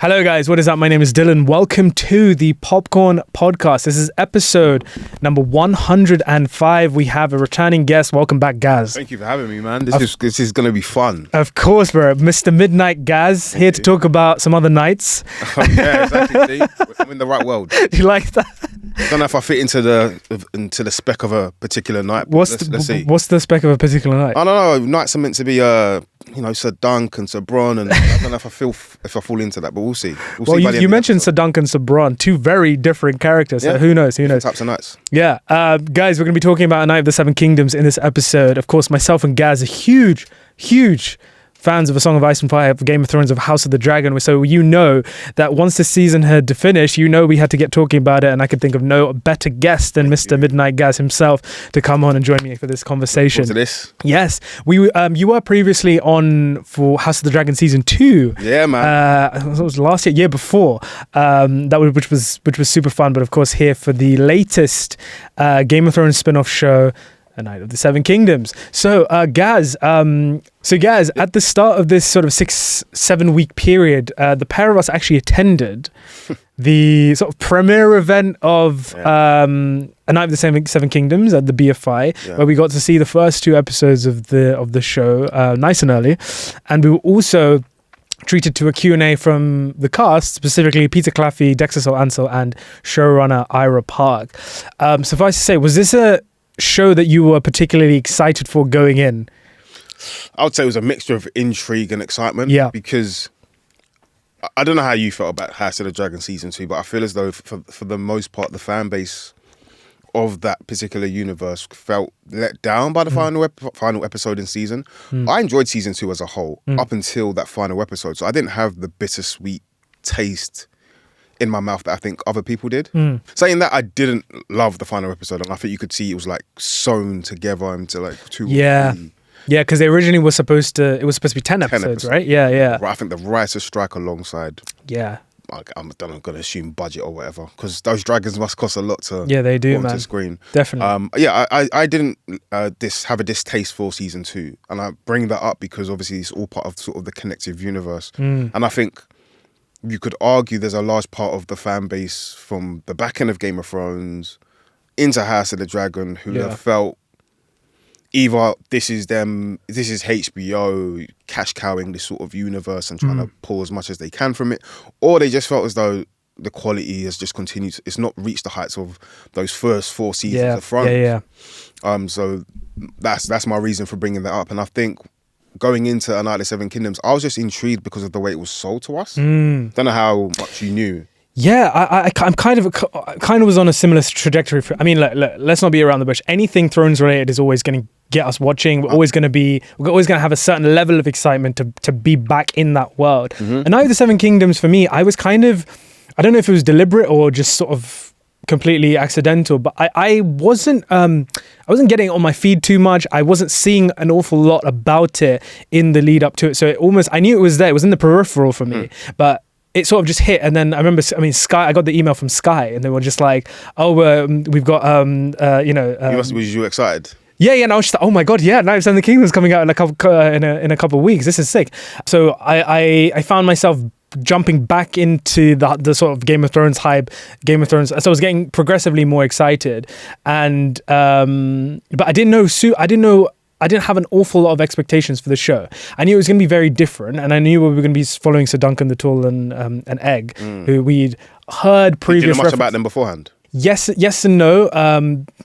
Hello guys, what is up? My name is Dylan. Welcome to the Popcorn Podcast. This is episode number 105. We have a returning guest. Welcome back, Gaz. Thank you for having me, man. This is going to be fun. Of course, bro. Mr. Midnight Gaz, here to talk about some other nights. Yeah, exactly. See? I'm in the right world. You like that? I don't know if I fit into the spec of a particular night. What's the spec of a particular night? I don't know. Nights are meant to be, Sir Dunk and Sir Bronn, and I don't know if I fall into that, but we'll see. Well, you mentioned Sir Dunk and Sir Bronn, two very different characters. So who knows? Different types of nights. Yeah, guys, we're going to be talking about A Night of the Seven Kingdoms in this episode. Of course, myself and Gaz are huge fans of A Song of Ice and Fire, of Game of Thrones, of House of the Dragon. So you know that once the season had finished, we had to get talking about it, and I could think of no better guest than Mr. Midnight Gaz himself to come on and join me for this conversation. What's this? Yes, you were previously on for House of the Dragon season 2. Yeah, man. It was last year before. Which was super fun. But of course, here for the latest Game of Thrones spin-off show, A Night of the Seven Kingdoms. So, Gaz, at the start of this sort of 6-7 week period, the pair of us actually attended the sort of premiere event of A Night of the Seven Kingdoms at the BFI, where we got to see the first 2 episodes of the show nice and early, and we were also treated to a Q&A from the cast, specifically Peter Claffey, Dexter Ansel, and showrunner Ira Park. Suffice to say, was this a show that you were particularly excited for going in? I would say it was a mixture of intrigue and excitement. Yeah. Because I don't know how you felt about House of the Dragon season 2, but I feel as though for the most part, the fan base of that particular universe felt let down by the final episode in season. I enjoyed season 2 as a whole up until that final episode. So I didn't have the bittersweet taste in my mouth that I think other people did. Saying that, I didn't love the final episode, and I think you could see it was like sewn together into like 2 or 3. Yeah, because they originally were supposed to be 10 episodes, right? Yeah. I think the writers strike alongside. Yeah. I'm going to assume budget or whatever, because those dragons must cost a lot to they do, put man. onto screen. Definitely. I didn't have a distaste for season 2, and I bring that up because obviously it's all part of sort of the connective universe, and I think you could argue there's a large part of the fan base from the back end of Game of Thrones into House of the Dragon who have felt either this is HBO cash cowing this sort of universe and trying to pull as much as they can from it, or they just felt as though the quality has just continued. It's not reached the heights of those first 4 seasons of Thrones. So that's my reason for bringing that up. And I think going into A Night of the Seven Kingdoms, I was just intrigued because of the way it was sold to us. Don't know how much you knew. Yeah, I'm kind of was on a similar trajectory. Let's not be around the bush. Anything Thrones related is always going to get us watching. We're always going to have a certain level of excitement to be back in that world. And Night of the Seven Kingdoms, for me, I was kind of, I don't know if it was deliberate or just sort of completely accidental, but I wasn't getting it on my feed too much. I wasn't seeing an awful lot about it in the lead up to it. So I knew it was there. It was in the peripheral for me, but it sort of just hit. And then I remember, Sky, I got the email from Sky and they were just like, we've got, Was you excited? Yeah, and I was just like, oh my God, Night of the Kingdoms coming out in a couple of weeks. This is sick. So I found myself jumping back into the sort of Game of Thrones hype, Game of Thrones. So I was getting progressively more excited, and but I didn't know. I didn't have an awful lot of expectations for the show. I knew it was going to be very different, and I knew we were going to be following Sir Duncan the Tall and Egg, who we'd heard previous. Did you know much about them beforehand? Yes and no.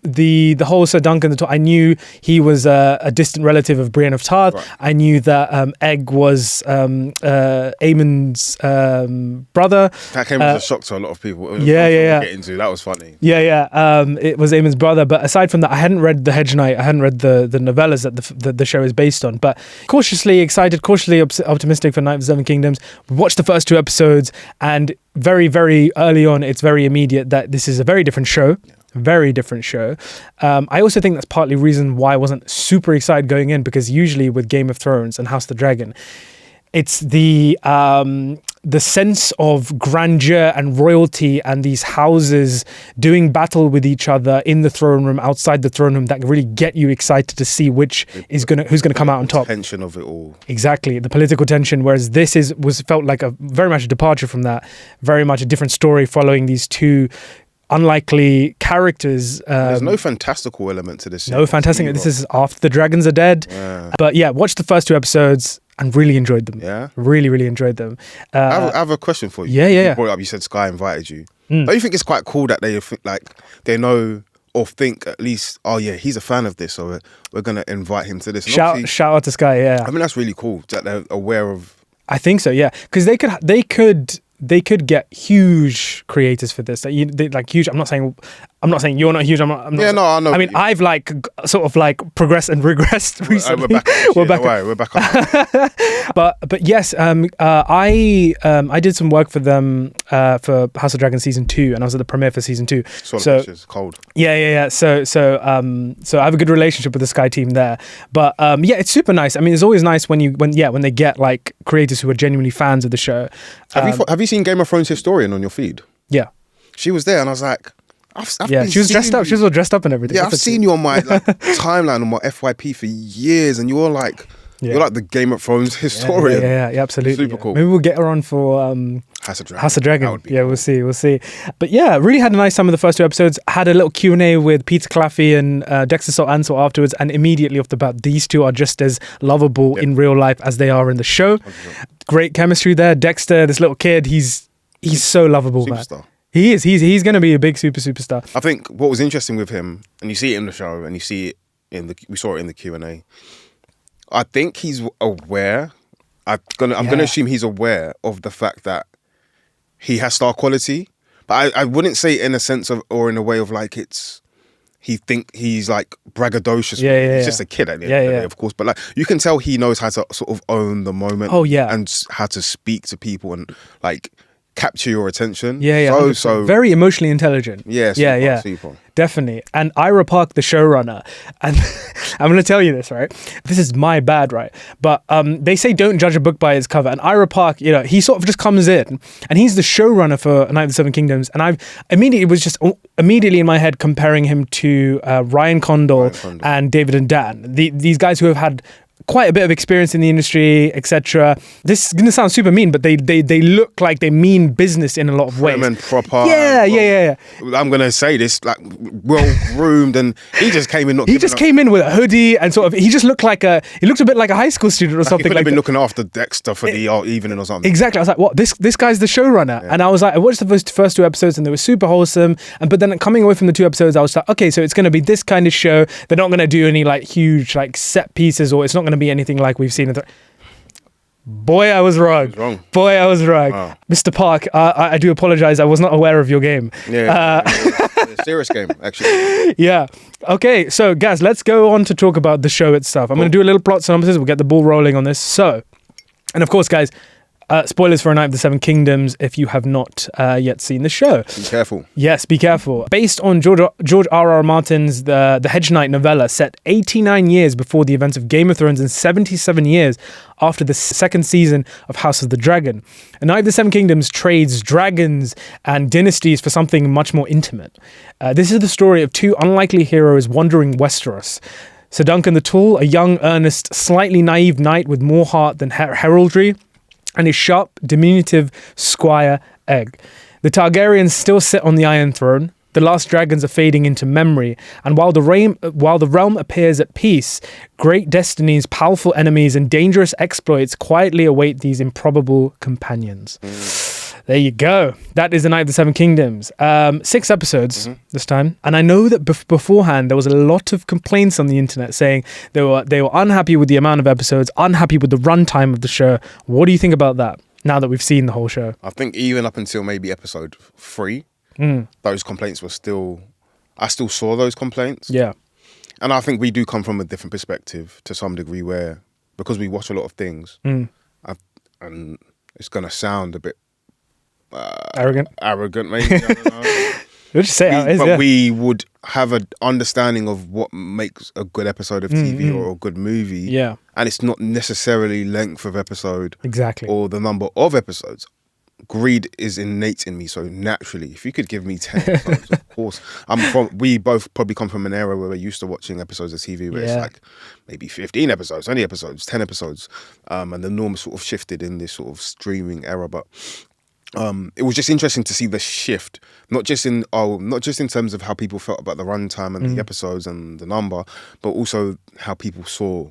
The whole Sir Duncan the Tall, I knew he was a distant relative of Brienne of Tarth. Right. I knew that Egg was Aemon's brother. That came as a shock to a lot of people. Yeah. Get into. That was funny. Yeah. It was Aemon's brother. But aside from that, I hadn't read The Hedge Knight. I hadn't read the novellas that the show is based on. But cautiously excited, cautiously optimistic for Night of the Seven Kingdoms. We watched the first 2 episodes, and very, very early on, it's very immediate that this is a very different show. Very different show. I also think that's partly the reason why I wasn't super excited going in, because usually with Game of Thrones and House of the Dragon, it's the the sense of grandeur and royalty and these houses doing battle with each other in the throne room, outside the throne room, that really get you excited to see who's gonna come out on top. Tension of it all. Exactly, the political tension. Whereas this felt like a very much a departure from that, very much a different story following these two unlikely characters. There's no fantastical element to this. No fantastic. This is after the dragons are dead. Yeah. But yeah, watch the first 2 episodes and really enjoyed them. Yeah, really enjoyed them. I have a question for you. Yeah. You brought it up. You said Sky invited you. Don't you think it's quite cool that they know or think at least, oh yeah, he's a fan of this, so we're gonna invite him to this. And Shout out to Sky. Yeah, I mean that's really cool that they're aware of. I think so. Yeah, because they could get huge creators for this. Like huge. I'm not saying you're not huge. I'm not. Yeah, no, I know. I mean, I've sort of progressed and regressed recently. We're back up. But yes, I did some work for them for House of Dragon season 2, and I was at the premiere for season 2. So it's cold. Yeah. So I have a good relationship with the Sky team there. But yeah, it's super nice. I mean, it's always nice when they get like creators who are genuinely fans of the show. Have you seen Game of Thrones Historian on your feed? Yeah, she was there, and I was like, she was dressed up. She was all dressed up and everything. Yeah, I've seen you on my timeline on my FYP for years, and you're like the Game of Thrones historian. Yeah, absolutely. Super cool. Maybe we'll get her on for House of Dragon. House of Dragon. Yeah, cool. We'll see. But yeah, really had a nice time with the first 2 episodes. Had a little Q&A with Peter Claffey and Dexter Salt Ansel afterwards, and immediately off the bat, these two are just as lovable in real life as they are in the show. 100%. Great chemistry there. Dexter, this little kid, he's so lovable. Superstar. Man. He is. He's going to be a big superstar. I think what was interesting with him, and you see it in the show, and you see it we saw it in the Q&A. I think he's aware. I'm gonna assume he's aware of the fact that he has star quality, but I wouldn't say in a sense of or in a way of like he's like braggadocious. Yeah, he's just a kid at the end of the day, of course. But like you can tell he knows how to sort of own the moment. Oh yeah, and how to speak to people and like capture your attention. Yeah. So very emotionally intelligent. Yeah. Super. Definitely. And Ira Park, the showrunner, and I'm going to tell you this, right? This is my bad, right? But they say don't judge a book by its cover. And Ira Park, he sort of just comes in, and he's the showrunner for Night of the Seven Kingdoms. And I've immediately in my head comparing him to Ryan Condal and David and Dan. These guys who have had quite a bit of experience in the industry, etc. This is going to sound super mean, but they look like they mean business in a lot of ways. And proper. Yeah. I'm going to say this, like, well-groomed, and he just came in. Came in with a hoodie and sort of, he looked a bit like a high school student or something. He could have been looking after Dexter for the evening or something. Exactly. I was like, what? This guy's the showrunner. Yeah. And I was like, I watched the first 2 episodes and they were super wholesome. But then coming away from the 2 episodes, I was like, okay, so it's going to be this kind of show. They're not going to do any like huge like set pieces, or it's not going to be anything like we've seen. Boy, I was wrong. Wow. Mr. Park, I do apologize. I was not aware of your game. Yeah. It's a serious game, actually. Yeah. Okay, so Gaz, let's go on to talk about the show itself. I'm going to do a little plot synopsis. We'll get the ball rolling on this. So, and of course, guys, spoilers for A Night of the Seven Kingdoms if you have not yet seen the show. Be careful. Yes, be careful. Based on George R.R. Martin's The Hedge Knight novella, set 89 years before the events of Game of Thrones and 77 years after the 2nd season of House of the Dragon. A Night of the Seven Kingdoms trades dragons and dynasties for something much more intimate. This is the story of 2 unlikely heroes wandering Westeros. Sir Duncan the Tall, a young, earnest, slightly naive knight with more heart than heraldry, and his sharp, diminutive squire, Egg. The Targaryens still sit on the Iron Throne. The last dragons are fading into memory, and while the realm appears at peace, great destinies, powerful enemies, and dangerous exploits quietly await these improbable companions. There you go. That is The Night of the Seven Kingdoms. 6 episodes this time. And I know that beforehand there was a lot of complaints on the internet saying they were unhappy with the amount of episodes, unhappy with the runtime of the show. What do you think about that now that we've seen the whole show? I think even up until maybe episode 3, those complaints were still... I still saw those complaints. Yeah. And I think we do come from a different perspective to some degree where, because we watch a lot of things, and it's going to sound a bit arrogant maybe, I don't know. Let's just say how it is, but we would have an understanding of what makes a good episode of TV or a good movie. Yeah. And it's not necessarily length of episode. Exactly. Or the number of episodes. greed is innate in me, so naturally, if you could give me 10 episodes, of course. We both probably come from an era where we're used to watching episodes of TV where it's like maybe 15 episodes, 20 episodes, 10 episodes, and the norm sort of shifted in this sort of streaming era. But it was just interesting to see the shift, not just in terms of how people felt about the runtime and the episodes and the number, but also how people saw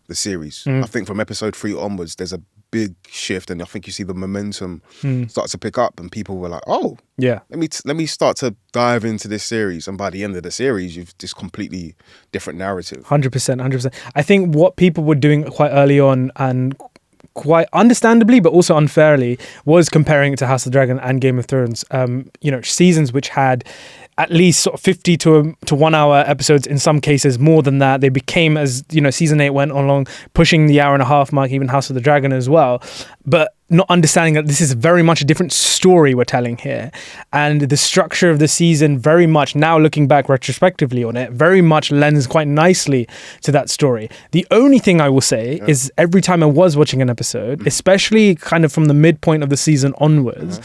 the series. I think from episode 3 onwards, there's a big shift, and I think you see the momentum start to pick up, and people were like, "Oh, yeah, let me start to dive into this series." And by the end of the series, you've this completely different narrative. 100%. I think what people were doing quite early on, and quite understandably, but also unfairly, was comparing it to House of the Dragon and Game of Thrones. Seasons which had at least sort of 50 to 1 hour episodes, in some cases more than that. They became, as season 8 went along, pushing the hour and a half mark, even House of the Dragon as well. But not understanding that this is very much a different story we're telling here. And the structure of the season, very much, now looking back retrospectively on it, very much lends quite nicely to that story. The only thing I will say is every time I was watching an episode, especially kind of from the midpoint of the season onwards,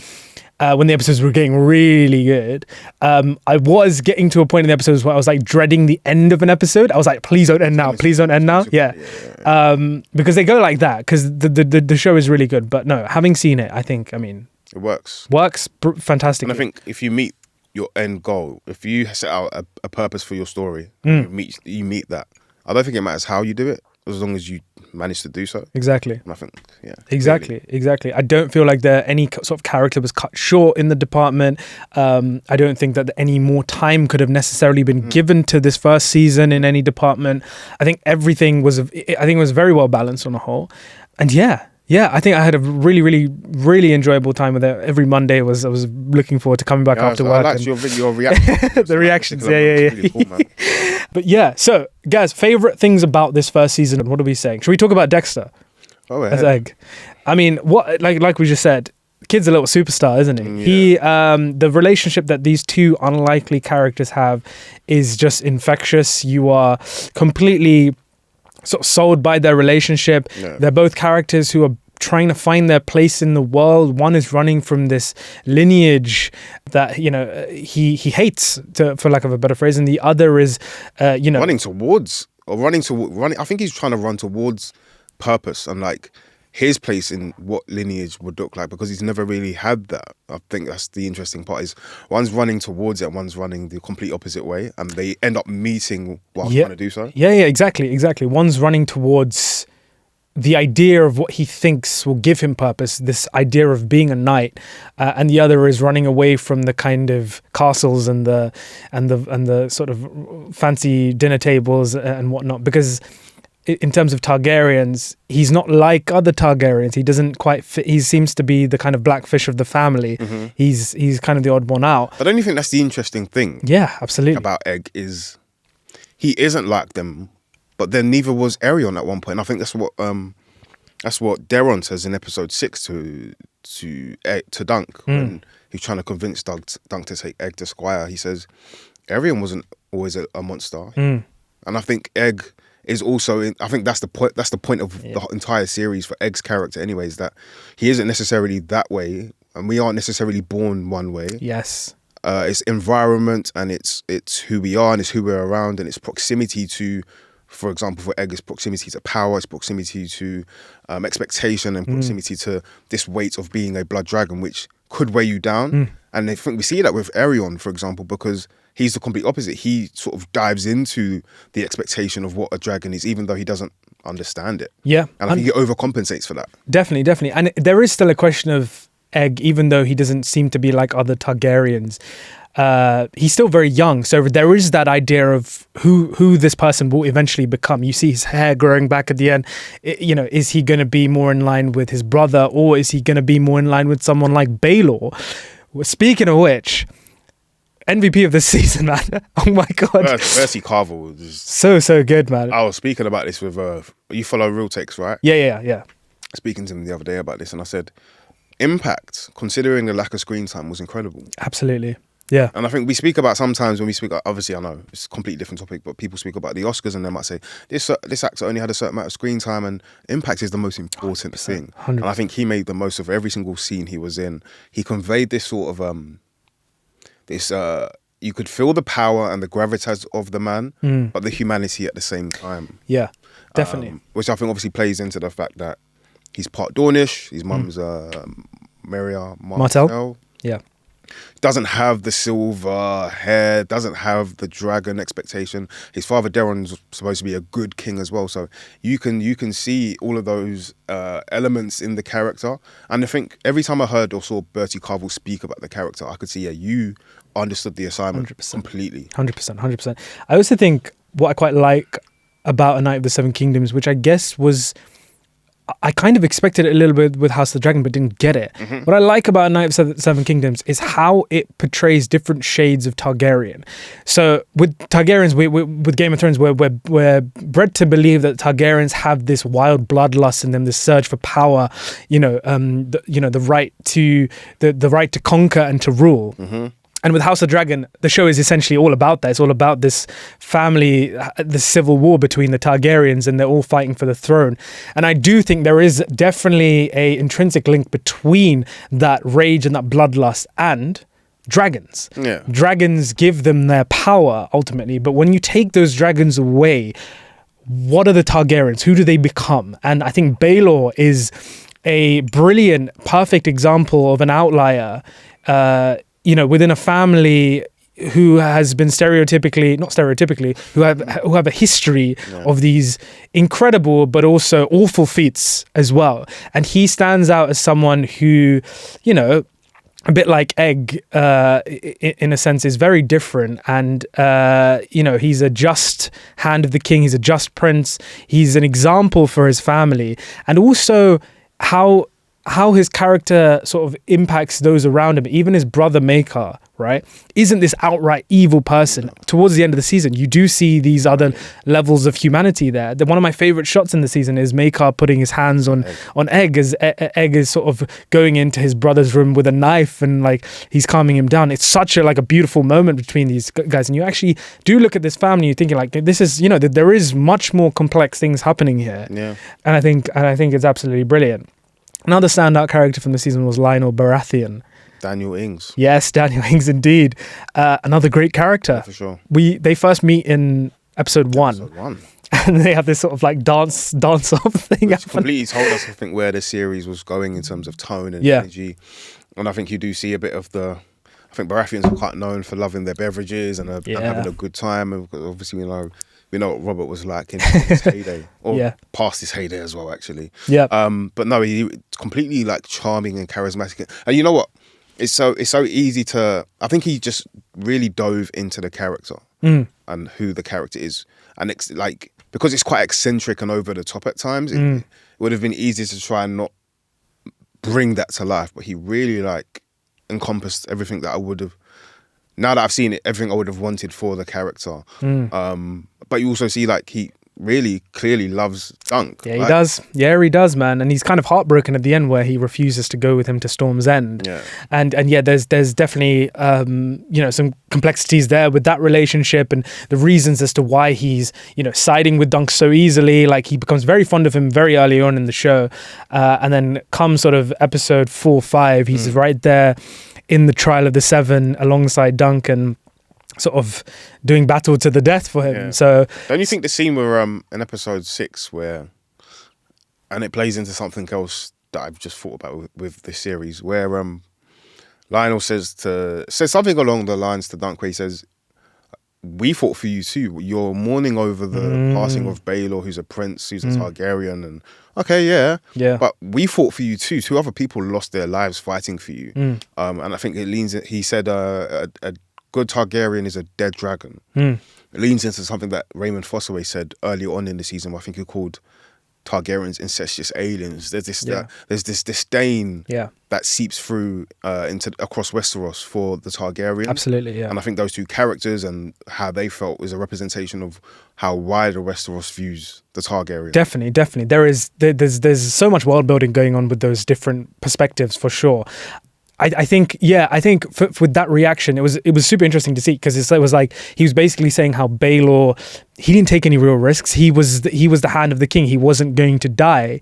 when the episodes were getting really good, I was getting to a point in the episodes where I was like dreading the end of an episode. I was like, please don't end now. Please don't end now. Yeah. Because they go like that, because the show is really good. But no, having seen it, I think, it works. Fantastic. And I think if you meet your end goal, if you set out a purpose for your story, you meet that. I don't think it matters how you do it, as long as you manage to do so. Exactly. And I think, Exactly. I don't feel like any sort of character was cut short in the department. I don't think that any more time could have necessarily been given to this first season in any department. I think everything was very well balanced on the whole. And I think I had a really, really, really enjoyable time with it. Every Monday I was looking forward to coming back after work. I liked your reaction. The reactions, yeah. Really cool, man. But so guys, favorite things about this first season. What are we saying? Should we talk about Dexter as Egg? What like we just said, kid's a little superstar, isn't he? Yeah. The relationship that these two unlikely characters have is just infectious. You are completely sort of sold by their relationship. Yeah. They're both characters who are trying to find their place in the world. One is running from this lineage that he hates, for lack of a better phrase, and the other is running. I think he's trying to run towards purpose and like his place in what lineage would look like, because he's never really had that. I think that's the interesting part, is one's running towards it and one's running the complete opposite way, and they end up meeting while trying to do so. Yeah, exactly. One's running towards the idea of what he thinks will give him purpose, this idea of being a knight, and the other is running away from the kind of castles and the sort of fancy dinner tables and whatnot, because in terms of Targaryens, he's not like other Targaryens. He doesn't quite fit. He seems to be the kind of black fish of the family. He's kind of the odd one out. I don't even think that's the interesting thing. Yeah, absolutely. About Egg is he isn't like them, but then neither was Aerion at one point. I think that's what Daron says in episode 6 to Dunk when he's trying to convince Dunk to take Egg to Squire. He says Aerion wasn't always a monster, and I think Egg is also I think that's the point. That's the point of the entire series for Egg's character, anyways. That he isn't necessarily that way, and we aren't necessarily born one way. Yes, it's environment, and it's who we are, and it's who we're around, and it's proximity to. For example, for Egg, it's proximity to power, it's proximity to expectation, and proximity to this weight of being a blood dragon, which could weigh you down. And I think we see that with Aerion, for example, because he's the complete opposite. He sort of dives into the expectation of what a dragon is, even though he doesn't understand it. Yeah. And I think he overcompensates for that. Definitely. And there is still a question of Egg, even though he doesn't seem to be like other Targaryens. He's still very young, so there is that idea of who this person will eventually become. You see his hair growing back at the end. Is he going to be more in line with his brother, or is he going to be more in line with someone like Baelor? Speaking of which, MVP of this season, man. Oh my god, Percy Carvel is so good, man. I was speaking about this with you follow Real Takes, right? Yeah. Speaking to him the other day about this, and I said, impact, considering the lack of screen time, was incredible. Absolutely. Yeah. And I think we speak about sometimes when we speak, obviously I know it's a completely different topic, but people speak about the Oscars and they might say, this actor only had a certain amount of screen time, and impact is the most important thing. 100%. And I think he made the most of every single scene he was in. He conveyed this sort of, you could feel the power and the gravitas of the man, but the humanity at the same time. Yeah, definitely. Which I think obviously plays into the fact that he's part Dornish, his mum's Maria Martell. Yeah. Doesn't have the silver hair, doesn't have the dragon expectation. His father Darren's supposed to be a good king as well, so you can see all of those elements in the character. And I think every time I heard or saw Bertie Carvel speak about the character, I could see, you understood the assignment 100%. completely. 100%. I also think what I quite like about A Night of the Seven Kingdoms, which I guess was, I kind of expected it a little bit with House of the Dragon, but didn't get it. What I like about A Night of the Seven Kingdoms is how it portrays different shades of Targaryen. So with Targaryens, with Game of Thrones, we're bred to believe that Targaryens have this wild bloodlust in them, this surge for power, the right to conquer and to rule. And with House of Dragon, the show is essentially all about that. It's all about this family, the civil war between the Targaryens, and they're all fighting for the throne. And I do think there is definitely a intrinsic link between that rage and that bloodlust and dragons. Yeah. Dragons give them their power ultimately, but when you take those dragons away, what are the Targaryens? Who do they become? And I think Baelor is a brilliant, perfect example of an outlier, within a family who has been who have a history of these incredible but also awful feats as well. And he stands out as someone who, a bit like Egg, in a sense, is very different. And, he's a just hand of the king. He's a just prince. He's an example for his family. And also how his character sort of impacts those around him. Even his brother Maekar, right, isn't this outright evil person. Towards the end of the season, you do see these other levels of humanity there. One of my favorite shots in the season is Maekar putting his hands on Egg as Egg is sort of going into his brother's room with a knife, and like he's calming him down. It's such a beautiful moment between these guys, and you actually do look at this family, you're thinking like, this is, there is much more complex things happening here. Yeah. And I think it's absolutely brilliant. Another standout character from the season was Lyonel Baratheon. Daniel Ings. Yes, Daniel Ings indeed. Another great character. Yeah, for sure. They first meet in episode 1. Episode 1. And they have this sort of like dance off thing. Which completely told us, I think, where the series was going in terms of tone and energy. And I think you do see a bit of I think Baratheons are quite known for loving their beverages and having a good time. And obviously, we know what Robert was like in his heyday, or past his heyday as well, actually. Yeah. But no, he's completely like charming and charismatic. And you know what? It's so easy to. I think he just really dove into the character and who the character is, and it's like, because it's quite eccentric and over the top at times. It would have been easy to try and not bring that to life, but he really encompassed everything that I would have. Now that I've seen it, everything I would have wanted for the character. But you also see he really clearly loves Dunk. Yeah, he does. Yeah, he does, man. And he's kind of heartbroken at the end where he refuses to go with him to Storm's End. Yeah. And there's definitely some complexities there with that relationship and the reasons as to why he's siding with Dunk so easily. Like, he becomes very fond of him very early on in the show, and then comes sort of episode 4-5, he's right there in the Trial of the Seven alongside Dunk and sort of doing battle to the death for him. Yeah. So don't you think the scene where in episode 6 where, and it plays into something else that I've just thought about with this series, where Lyonel says something along the lines to Dunk, where he says, we fought for you too. You're mourning over the passing of Baelor, who's a prince, who's a Targaryen, and okay, yeah. But we fought for you too. 2 other people lost their lives fighting for you. And I think he said a good Targaryen is a dead dragon. It leans into something that Raymond Fossaway said earlier on in the season, where I think he called Targaryens incestuous aliens. There's this disdain that seeps through across Westeros for the Targaryens. Absolutely, yeah. And I think those 2 characters and how they felt is a representation of how wider Westeros views the Targaryens. Definitely. There's so much world building going on with those different perspectives, for sure. I think with that reaction, it was super interesting to see, because it was like he was basically saying how Baelor, he didn't take any real risks. He was the hand of the king. He wasn't going to die,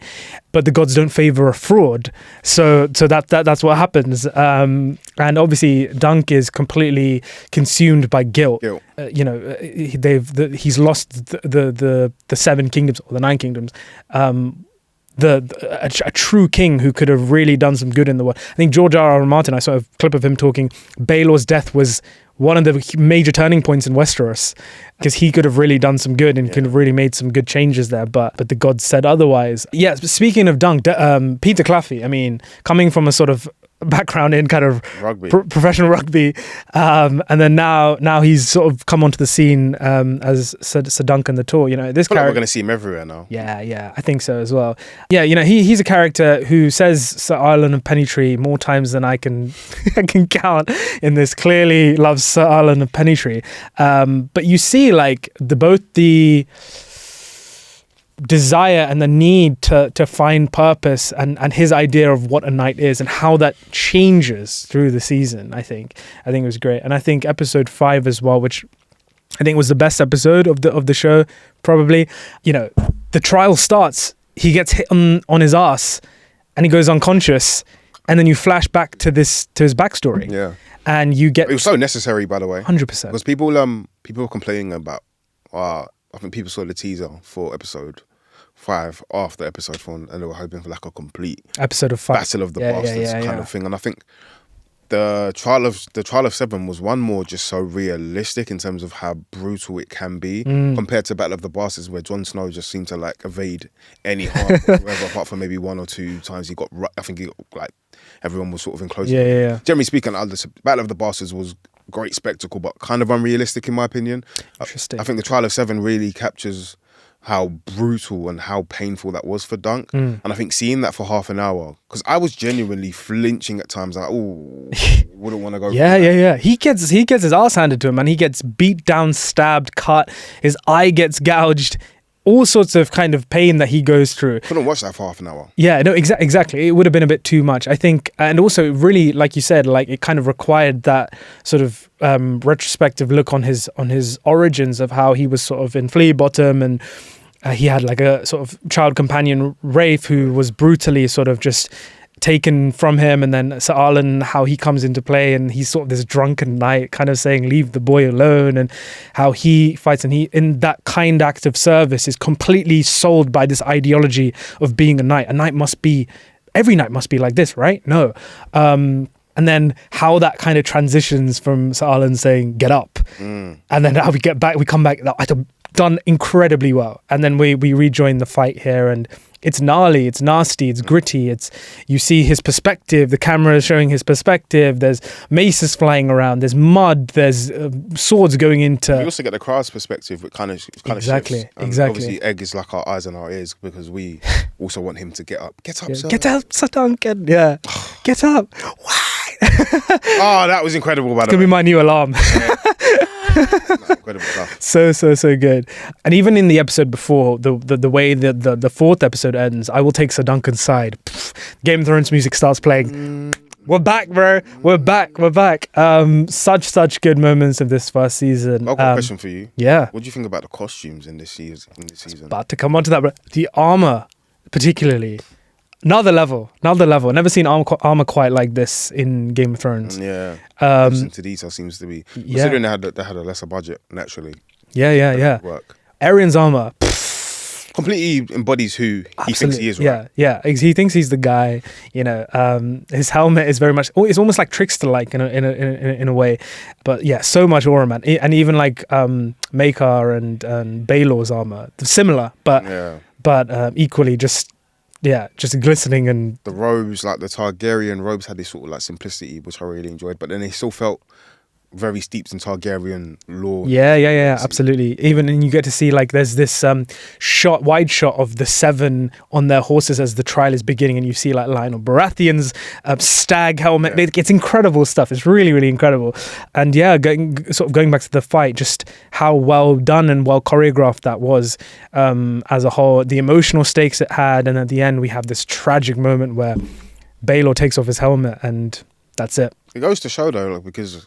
but the gods don't favor a fraud. So that's what happens. And obviously Dunk is completely consumed by guilt. He's lost the 7 kingdoms, or the 9 kingdoms. A true king who could have really done some good in the world. I think George R.R. Martin, I saw a clip of him talking, Baelor's death was one of the major turning points in Westeros, because he could have really done some good and could have really made some good changes there, but the gods said otherwise. Yeah, speaking of Dunk, Peter Claffey, I mean, coming from a sort of background in kind of rugby, professional rugby, and then now he's sort of come onto the scene as Sir Duncan the Tall. This character, like we're going to see him everywhere now. Yeah, I think so as well. Yeah, he's a character who says Sir Arlen of Pennytree more times than I can count in this. Clearly loves Sir Arlen of Pennytree, but you see like both the desire and the need to find purpose and his idea of what a knight is and how that changes through the season. I think it was great. And I think episode 5 as well, which I think was the best episode of the show, probably. The trial starts, he gets hit on his ass and he goes unconscious, and then you flash back to his backstory. Yeah. And you get... It was so necessary, by the way. 100%. Because people were complaining about... I think people saw the teaser for episode 5 after episode 4, and they were hoping for like a complete episode of 5 Battle of the Bastards kind of thing. And I think the trial of 7 was one more just so realistic in terms of how brutal it can be compared to Battle of the Bastards, where Jon Snow just seemed to like evade any harm whatsoever, apart from maybe 1 or 2 times he got like everyone was sort of enclosed. Yeah. Generally speaking, Battle of the Bastards was great spectacle, but kind of unrealistic in my opinion. Interesting. I think the Trial of 7 really captures how brutal and how painful that was for Dunk. And I think seeing that for half an hour, because I was genuinely flinching at times, like, oh, wouldn't want to go. Yeah. He gets his ass handed to him, and he gets beat down, stabbed, cut, his eye gets gouged. All sorts of kind of pain that he goes through. Couldn't watch that for half an hour. Yeah, no, exactly. It would have been a bit too much, I think. And also, really, like you said, like it kind of required that sort of retrospective look on his origins of how he was sort of in Flea Bottom, and he had like a sort of child companion, Rafe, who was brutally sort of just taken from him, and then Sir Arlen, how he comes into play, and he's sort of this drunken knight kind of saying leave the boy alone, and how he fights, and he in that kind act of service is completely sold by this ideology of being a knight. Every knight must be like this, right? No. And then how that kind of transitions from Sir Arlen saying get up, and then how we come back, done incredibly well. And then we rejoin the fight here, and it's gnarly, it's nasty, it's gritty. You see his perspective, the camera is showing his perspective, there's maces flying around, there's mud, there's swords going into... We also get the crowd's perspective, which kind of exactly, shifts. Exactly. Obviously, Egg is like our eyes and our ears, because we also want him to get up. Get up, sir. Get up, Sir Duncan. Yeah. Get up. Why? Oh, that was incredible, by the way. It's going to be my new alarm. Incredible stuff. So good. And even in the episode before, the way the 4th episode ends, I will take Sir Duncan's side. Game of Thrones music starts playing. We're back, bro. We're back. Such good moments of this first season. I've got a question for you. Yeah. What do you think about the costumes in this season? About to come on to that, bro. The armour, particularly. Another level. Never seen armor quite like this in Game of Thrones. Yeah. Attention to detail seems to be. Considering they had a lesser budget, naturally. Yeah. Work. Arian's armor completely embodies who he thinks he is, right? Yeah. He thinks he's the guy. His helmet is very much. It's almost like trickster-like in a way. But yeah, so much aura, man. And even like Maekar and Baelor's armor, similar, but equally just glistening. And the robes, like the Targaryen robes, had this sort of like simplicity, which I really enjoyed. But then they still felt very steeped in Targaryen lore. Yeah, absolutely. Even, and you get to see like there's this wide shot of the 7 on their horses as the trial is beginning, and you see like Lyonel Baratheon's stag helmet. It's incredible stuff. It's really, really incredible. And going back to the fight, just how well done and well choreographed that was as a whole. The emotional stakes it had, and at the end we have this tragic moment where Baelor takes off his helmet, and That's it. It goes to show though, like, because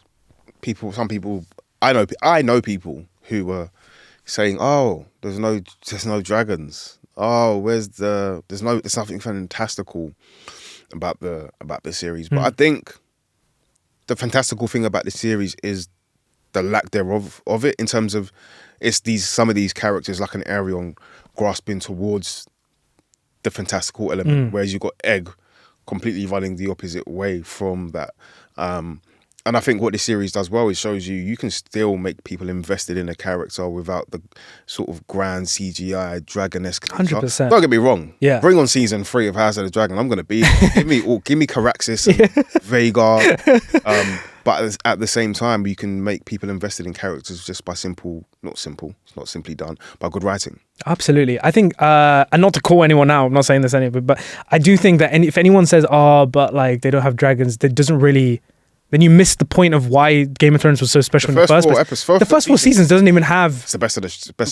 some people, I know people who were saying, "Oh, there's no dragons. Oh, there's nothing fantastical about the series." But I think the fantastical thing about the series is the lack thereof of it, in terms of some of these characters like an Aerion grasping towards the fantastical element, whereas you've got Egg completely running the opposite way from that. And I think what this series does well is shows you can still make people invested in a character without the sort of grand CGI dragon-esque. 100%. Don't get me wrong. Yeah. Bring on season 3 of House of the Dragon. I'm going to be give me Caraxes and Vhagar. But at the same time, you can make people invested in characters just by it's not simply done, by good writing. Absolutely. I think, and not to call anyone out, I'm not saying this anyway, but I do think that if anyone says, but like they don't have dragons, that doesn't really, then you miss the point of why Game of Thrones was so special in the first place. The first 4 seasons doesn't even have... It's the best of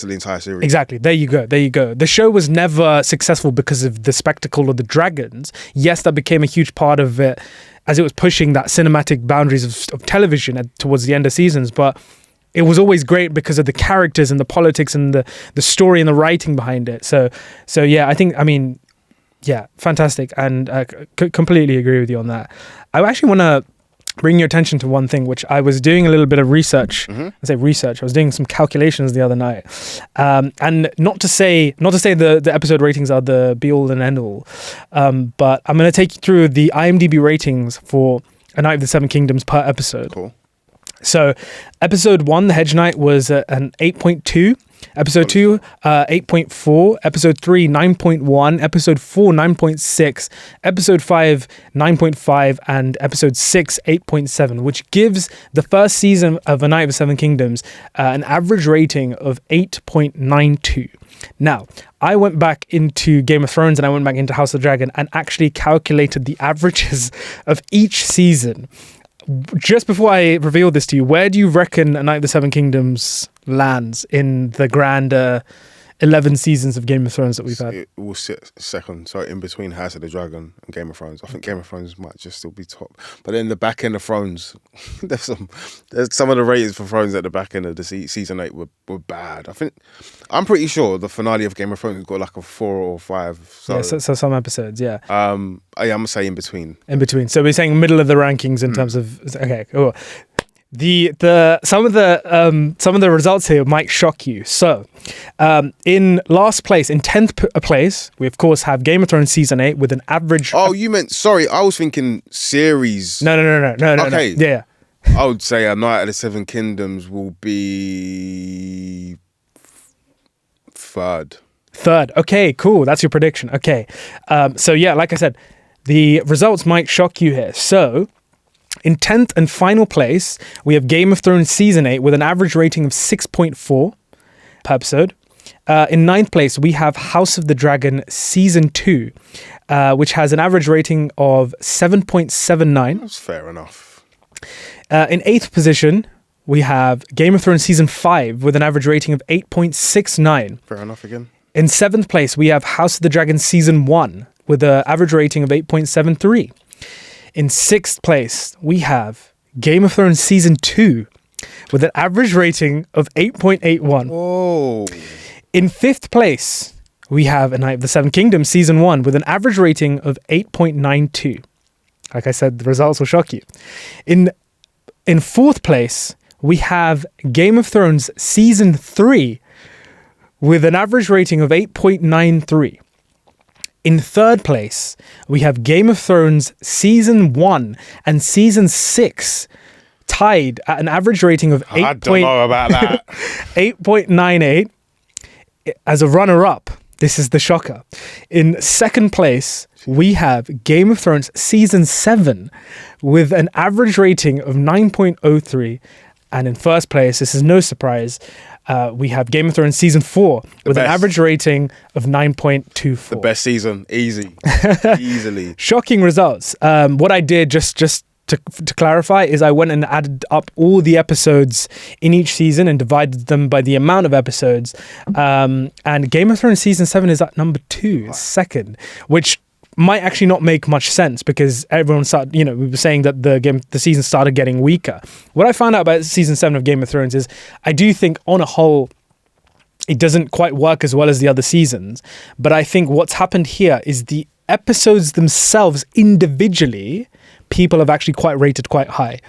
the entire series. Exactly. There you go. The show was never successful because of the spectacle of the dragons. Yes, that became a huge part of it as it was pushing that cinematic boundaries of television towards the end of seasons, but it was always great because of the characters and the politics and the story and the writing behind it. So yeah, fantastic, and completely agree with you on that. I actually want to bring your attention to one thing, which I was doing a little bit of research. I say research. I was doing some calculations the other night, and not to say the episode ratings are the be all and end all, but I'm going to take you through the IMDb ratings for A Night of the Seven Kingdoms per episode. Cool. So, episode 1, The Hedge Knight, was an 8.2. Episode 2, 8.4. Episode 3, 9.1. Episode 4, 9.6. Episode 5, 9.5. And episode 6, 8.7, which gives the first season of A Night of the Seven Kingdoms an average rating of 8.92. Now, I went back into Game of Thrones and I went back into House of the Dragon and actually calculated the averages of each season. Just before I reveal this to you, where do you reckon A Night of the Seven Kingdoms lands in the grander 11 seasons of Game of Thrones that we've had? It will sit second, so in between House of the Dragon and Game of Thrones. I think Game of Thrones might just still be top. But then the back end of Thrones, there's some of the ratings for Thrones at the back end of the season 8 were bad. I'm pretty sure the finale of Game of Thrones got like a 4 or 5. So some episodes, yeah. I'm gonna say in between. In between. So we're saying middle of the rankings in terms of okay, cool. Some of the results here might shock you. So, in last place, in 10th place, we of course have Game of Thrones season 8 with an average. Oh, you meant sorry? I was thinking series. No. Okay. No. Yeah. I would say A Night of the Seven Kingdoms will be third. Okay, cool. That's your prediction. Okay. So yeah, like I said, the results might shock you here. So, in 10th and final place, we have Game of Thrones Season 8 with an average rating of 6.4 per episode. In 9th place, we have House of the Dragon Season 2, which has an average rating of 7.79. That's fair enough. In 8th position, we have Game of Thrones Season 5 with an average rating of 8.69. Fair enough again. In 7th place, we have House of the Dragon Season 1 with an average rating of 8.73. In 6th place, we have Game of Thrones Season 2 with an average rating of 8.81. Whoa. In 5th place, we have A Night of the Seven Kingdoms Season 1 with an average rating of 8.92. Like I said, the results will shock you. In 4th place, we have Game of Thrones Season 3 with an average rating of 8.93. In 3rd place, we have Game of Thrones Season 1 and Season 6 tied at an average rating of 8. I don't know about that. 8.98. As a runner-up, this is the shocker. In 2nd place, we have Game of Thrones Season 7 with an average rating of 9.03. And in 1st place, this is no surprise, we have Game of Thrones Season 4 with an average rating of 9.24. The best season, easily. Shocking results. What I did, just to clarify, is I went and added up all the episodes in each season and divided them by the amount of episodes. And Game of Thrones Season 7 is at number 2, second, which might actually not make much sense because everyone started, we were saying that the season started getting weaker. What I found out about season 7 of Game of Thrones is I do think on a whole, it doesn't quite work as well as the other seasons. But I think what's happened here is the episodes themselves individually, people have actually rated quite high.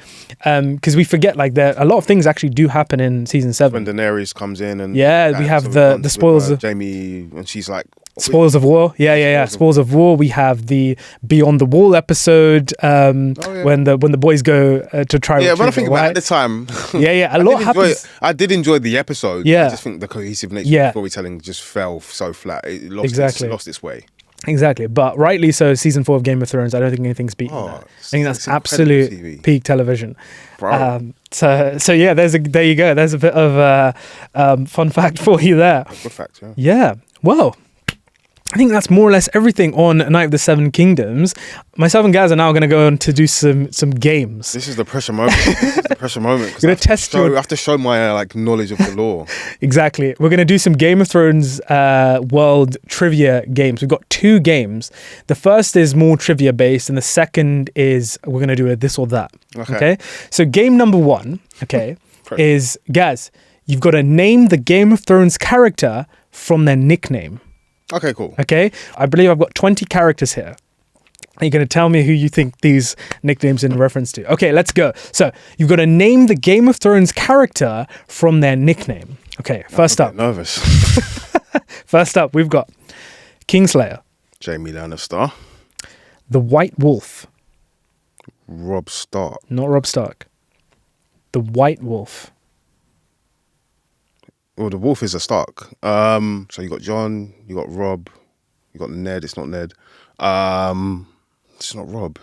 Because we forget, like, a lot of things actually do happen in season 7. When Daenerys comes in and... we have the spoils of... Jamie, and she's like... Spoils of War. Yeah. Spoils of War. We have the Beyond the Wall episode when the boys go to try... Yeah, when I think about it at the time... a lot happens. I did enjoy the episode. Yeah. I just think the cohesive nature of storytelling just fell so flat. It lost its way. Exactly, but rightly so. Season 4 of Game of Thrones, I don't think anything's beaten that. I think that's absolute TV. Peak television. So yeah, there you go. There's a bit of fun fact for you there. Good fact, yeah. Yeah. Well, I think that's more or less everything on Night of the Seven Kingdoms. Myself and Gaz are now going to go on to do some games. This is the pressure moment. We're going to test I have to show my knowledge of the lore. Exactly. We're going to do some Game of Thrones world trivia games. We've got 2 games. The first is more trivia based, and the second is we're going to do a this or that. Okay? So game number 1, is Gaz. You've got to name the Game of Thrones character from their nickname. Okay, cool. Okay, I believe I've got 20 characters here. You're going to tell me who you think these nicknames in reference to. Okay, let's go. So you've got to name the Game of Thrones character from their nickname. Okay, first up. Nervous. First up, we've got Kingslayer. Jaime Lannister. The White Wolf. Robb Stark. Not Robb Stark. The White Wolf. Well, the wolf is a Stark. So you got Jon, you got Robb, you got Ned. It's not Ned. It's not Robb.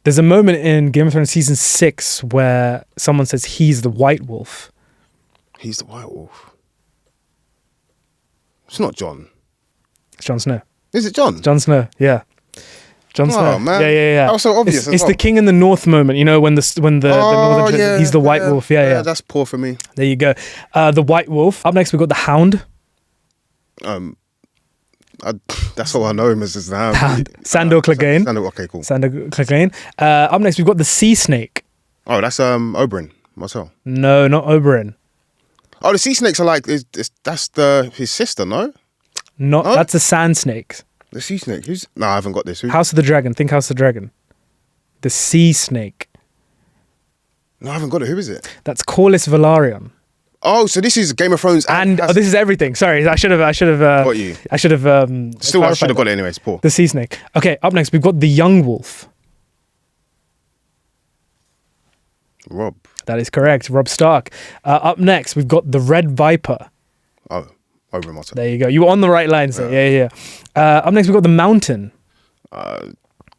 There's a moment in Game of Thrones season 6 where someone says he's the White Wolf. He's the White Wolf. It's not Jon. It's Jon Snow. Is it Jon? Jon Snow, yeah. Jon Snow. Oh, man. Yeah. That was so obvious. It's the King in the North moment, when the northern he's the White Wolf. Yeah. That's poor for me. There you go. The White Wolf. Up next, we've got the Hound. That's all I know him as is the Hound. Sandor Clegane. Okay, cool. Sandor Clegane. Up next, we've got the Sea Snake. Oh, that's Oberyn, Marcel. No, not Oberyn. Oh, the sea snakes are that's his sister, no? No, that's the Sand Snakes. The sea snake. No, I haven't got this. House of the Dragon. Think House of the Dragon. The Sea Snake. No, I haven't got it. Who is it? That's Corlys Velaryon. Oh, so this is Game of Thrones and this is everything. Sorry, I should have got you. I should have still I should have got it anyway. It's poor. The Sea Snake. Okay, up next we've got the Young Wolf. Robb. That is correct. Robb Stark. Up next we've got the Red Viper. Oh, Oberyn Martell. There you go. You were on the right lines there. Yeah. Up next we've got the Mountain.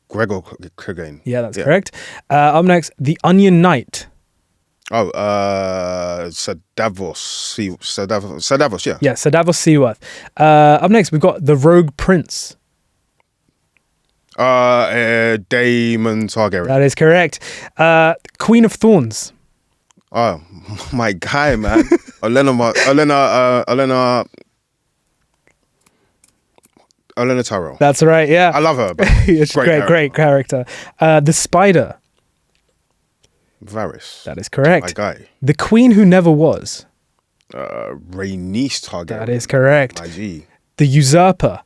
Gregor Clegane. Yeah, that's correct. Up next, the Onion Knight. Oh, Sir Davos, yeah. Yeah, Sir Davos Seaworth. Up next, we've got the Rogue Prince. Daemon Targaryen. That is correct. Queen of Thorns. Oh, my guy, man. Olenna Tyrell. That's right, yeah. I love her. It's great character. The Spider. Varys. That is correct. My guy. The Queen Who Never Was. Rhaenys Targaryen. That is correct. My G. The Usurper.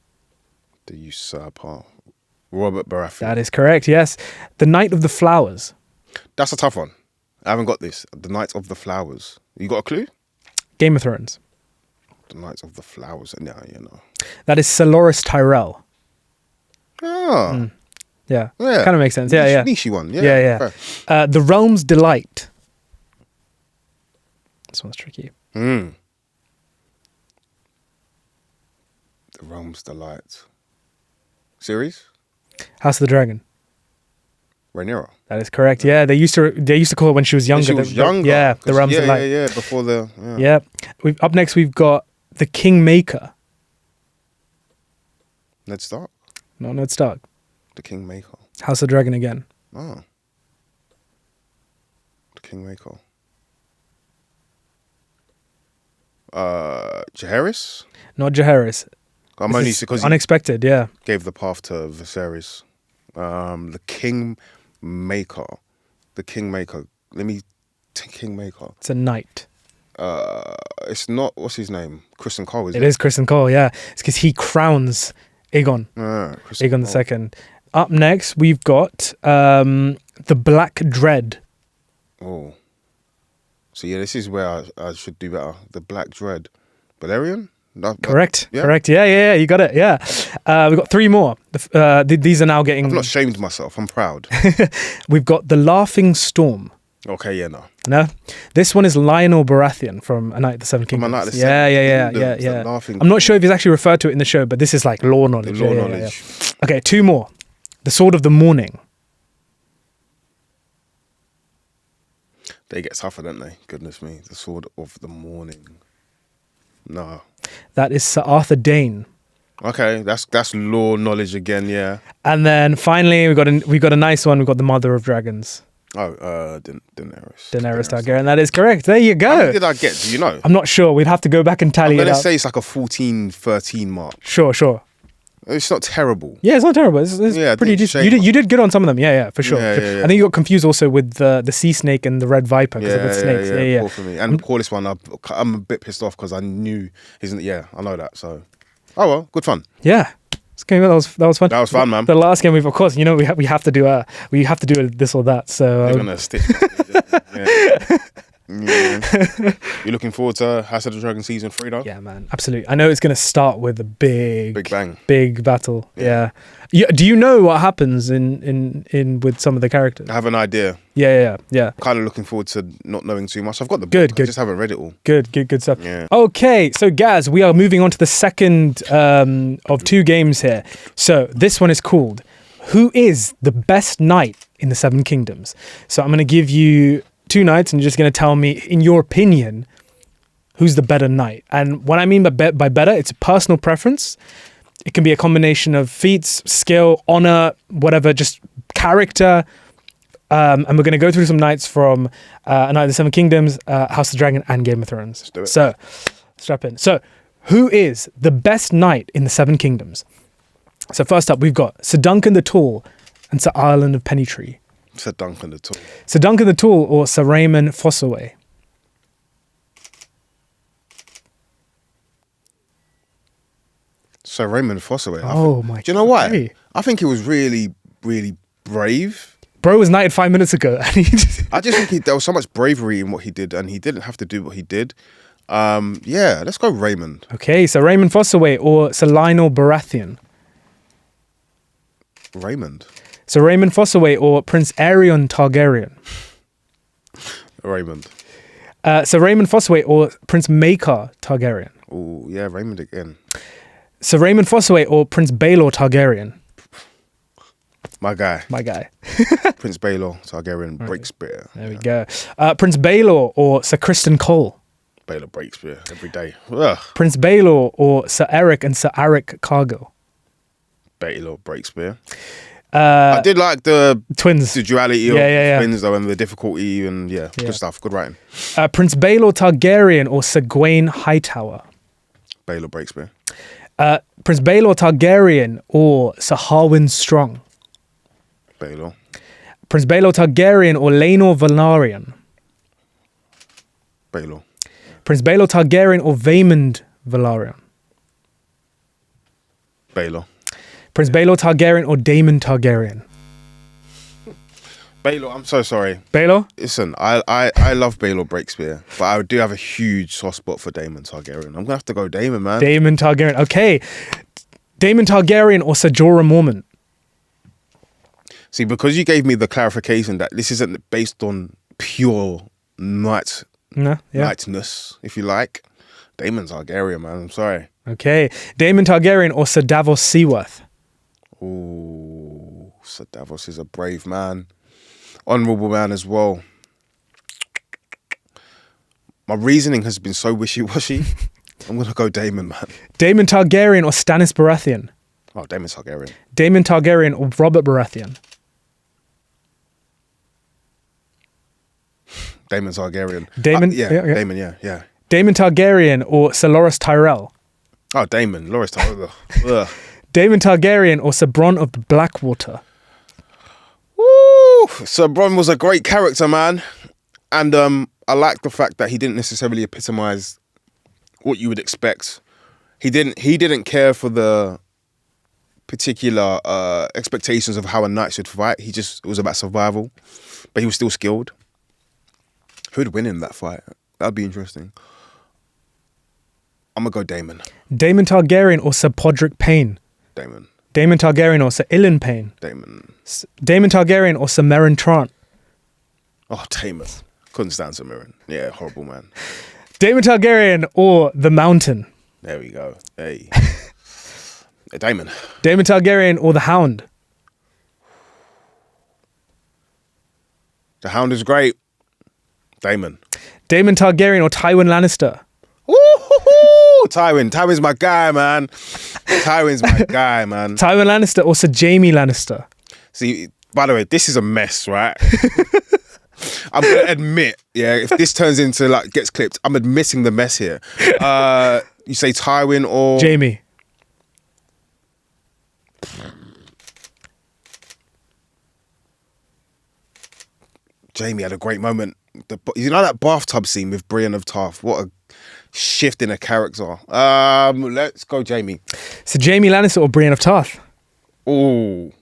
The Usurper. Robert Baratheon. That is correct, yes. The Knight of the Flowers. That's a tough one. I haven't got this. The Knight of the Flowers. You got a clue? Game of Thrones. The Knights of the Flowers. Yeah, That is Soloris Tyrell. Oh. Yeah. Kind of makes sense. Yeah. Niche one. Yeah. The Realm's Delight. This one's tricky. The Realm's Delight. Series? House of the Dragon. Rhaenyra. That is correct. Yeah, they used to call her when she was younger. Yeah, the Realm's Delight. Yeah, before the... Yeah. Up next, we've got the Kingmaker. Ned Stark? Not Ned Stark. The Kingmaker. House of the Dragon again. Oh. The Kingmaker. Jaehaerys? Not Jaehaerys. I'm This only is because he unexpected. Yeah. gave the path to Viserys. The Kingmaker. The Kingmaker. Kingmaker. It's a knight. It's not, what's his name? Kristen Cole, is it? It is Kristen Cole, yeah. It's because he crowns Aegon. Kristen Aegon II. Up next, we've got the Black Dread. Oh. So yeah, this is where I should do better. The Black Dread. Balerion? Correct. Yeah? Correct. Yeah. You got it. Yeah. We've got 3 more. These are now getting... I've not shamed myself. I'm proud. We've got the Laughing Storm. Okay, yeah, no. No? This one is Lyonel Baratheon from A Night of the Seven Kingdoms. A Night of the Yeah. Seven Kingdoms. I'm not sure if he's actually referred to it in the show, but this is like lore knowledge. The lore knowledge. Yeah. Okay, 2 more. The Sword of the Morning. They get tougher, don't they? Goodness me. The Sword of the Morning. No. That is Sir Arthur Dane. Okay, that's lore knowledge again, yeah. And then finally, we got a nice one. We've got the Mother of Dragons. Oh, Daenerys. Daenerys Targaryen. That is correct. There you go. How many did I get? Do you know? I'm not sure. We'd have to go back and tally I'm it going out. to say it's like a 14, 13 mark. Sure. It's not terrible. Yeah, it's not terrible. It's Yeah, pretty decent. You did good on some of them. Yeah, for sure. Yeah. I think you got confused also with the sea snake and the red viper because of the snakes. Yeah. Poor for me. And Corliss one, I'm a bit pissed off because I knew I know that. So, oh well, good fun. Yeah. That was fun. That was fun, man. The last game, of course, we have to do this or that. So they're gonna stitch. Yeah. You looking forward to House of the Dragon season 3 though? Yeah, man, absolutely. I know it's gonna start with a big bang, big battle. Yeah. Do you know what happens in with some of the characters? I have an idea. Yeah. Kind of looking forward to not knowing too much. I've got the good. book. I just haven't read it all. Good stuff. Yeah. Okay, so Gaz, we are moving on to the second of 2 games here. So this one is called Who is the Best Knight in the Seven Kingdoms? So I'm going to give you 2 knights and you're just going to tell me, in your opinion, who's the better knight. And what I mean by better, it's a personal preference. It can be a combination of feats, skill, honor, whatever, just character. And we're going to go through some knights from A Night of the Seven Kingdoms, House of the Dragon, and Game of Thrones. Let's do it. So, strap in. So, who is the best knight in the Seven Kingdoms? So, first up, we've got Sir Duncan the Tall and Sir Ireland of Pennytree. Sir Duncan the Tall. Sir Duncan the Tall or Sir Raymond Fossaway? Sir Raymond Fossaway. Oh my God. Do you know why? I think he was really, really brave. Bro was knighted 5 minutes ago. And I just think there was so much bravery in what he did, and he didn't have to do what he did. Yeah, let's go Raymond. Okay, so Raymond Fossaway or Sir Lyonel Baratheon? Raymond. So Raymond Fossaway or Prince Aerion Targaryen? Raymond. So Raymond Fossaway or Prince Maekar Targaryen? Oh, yeah, Raymond again. So Raymond Fossaway or Prince Baelor Targaryen? My guy. Prince Baelor Targaryen Breakspear. There we go. Prince Baelor or Sir Criston Cole? Baelor Breakspear every day. Ugh. Prince Baelor or Sir Eric and Sir Aric Cargill? Baelor Breakspear. I did like the twins, the duality of twins though, and the difficulty, and good stuff. Good writing. Prince Baelor Targaryen or Sir Gawain Hightower? Baelor Breakspear. Prince Baelor Targaryen or Sir Harwin Strong? Baelor. Prince Baelor Targaryen or Laenor Velaryon? Baelor. Prince Baelor Targaryen or Vaemond Velaryon? Baelor. Prince Baelor Targaryen or Daemon Targaryen? Baelor, I'm so sorry. Baelor? Listen, I love Baelor Breakspear, but I do have a huge soft spot for Daemon Targaryen. I'm going to have to go Daemon, man. Daemon Targaryen. Okay. Daemon Targaryen or Ser Jorah Mormont? See, because you gave me the clarification that this isn't based on pure knightness, if you like. Daemon Targaryen, man. I'm sorry. Okay. Daemon Targaryen or Sir Davos Seaworth? Ooh, Sir Davos is a brave man. Honourable man as well. My reasoning has been so wishy-washy. I'm going to go Daemon, man. Daemon Targaryen or Stannis Baratheon? Oh, Daemon Targaryen. Daemon Targaryen or Robert Baratheon? Daemon Targaryen. Daemon? Daemon, yeah. Daemon Targaryen or Sir Loras Tyrell? Oh, Daemon, Loras Targaryen. Ugh. Daemon Targaryen or Sir Bronn of the Blackwater? Woo! Sir Bronn was a great character, man. And I like the fact that he didn't necessarily epitomise what you would expect. He didn't care for the particular expectations of how a knight should fight. It was about survival, but he was still skilled. Who'd win in that fight? That'd be interesting. I'm gonna go Daemon. Daemon Targaryen or Sir Podrick Payne? Daemon. Daemon Targaryen or Sir Ilyn Payne? Daemon. Daemon Targaryen or Sir Meryn Trant? Oh, Daemon. Couldn't stand Sir Meryn. Yeah, horrible man. Daemon Targaryen or the Mountain? There we go. Hey. Daemon. Daemon Targaryen or the Hound? The Hound is great. Daemon. Daemon Targaryen or Tywin Lannister? Woo-hoo-hoo! Tywin's my guy, man. Tywin's my guy, man. Tywin Lannister or Sir Jaime Lannister? See, by the way, this is a mess, right? I'm gonna admit, yeah, if this turns into like gets clipped, I'm admitting the mess here. You say Tywin or Jaime. Jaime had a great moment. You know that bathtub scene with Brienne of Tarth? What a shift in a character. Let's go Jaime. So Jaime Lannister or Brienne of Tarth? Oh.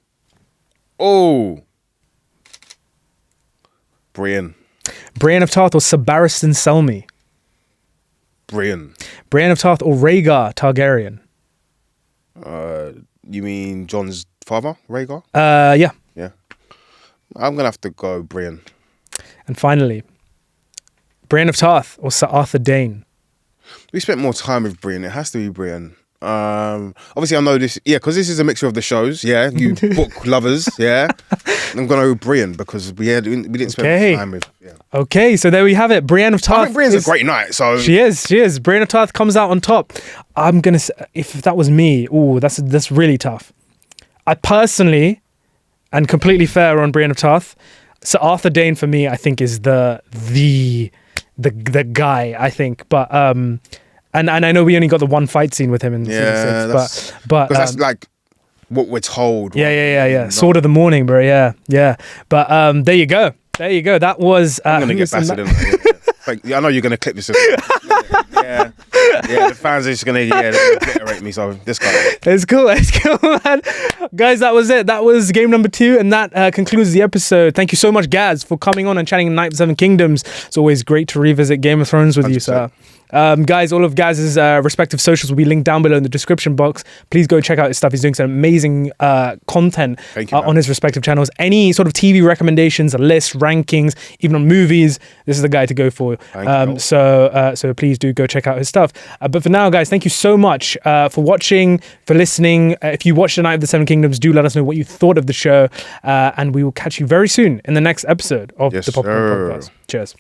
Brienne. Brienne of Tarth or Sir Barristan Selmy? Brienne. Brienne of Tarth or Rhaegar Targaryen? You mean Jon's father, Rhaegar? Yeah. Yeah. I'm gonna have to go Brienne. And finally, Brienne of Tarth or Sir Arthur Dayne? We spent more time with Brienne. It has to be Brienne. Obviously I know this, yeah, because this is a mixture of the shows, yeah, you book lovers, yeah. I'm gonna go Brienne because we didn't spend time with, yeah. Okay, so there we have it. Brienne of Tarth. I think Brienne's a great night, so she is. Brienne of Tarth comes out on top. I'm gonna say, if that was me, that's really tough. I personally, and completely fair on Brienne of Tarth, Sir Arthur Dayne for me, I think is the guy, I think, but and I know we only got the one fight scene with him in season 6, but that's like what we're told. Yeah. Sword of the Morning, bro. Yeah. But there you go. That was. I'm gonna get bastard in. I know you're gonna clip this. Yeah. The fans are just gonna obliterate me. So this guy. It's cool, man. Guys, that was it. That was game number 2, and that concludes the episode. Thank you so much, Gaz, for coming on and chatting Night of the Seven Kingdoms. It's always great to revisit Game of Thrones with 100%. You, sir. Guys, all of Gaz's respective socials will be linked down below in the description box. Please go check out his stuff. He's doing some amazing content on his respective channels. Any sort of TV recommendations, lists, rankings, even on movies, this is the guy to go for. So please do go check out his stuff. But for now, guys, thank you so much for watching, for listening. If you watched The Night of the Seven Kingdoms, do let us know what you thought of the show. And we will catch you very soon in the next episode of the Popcorn Podcast. Cheers.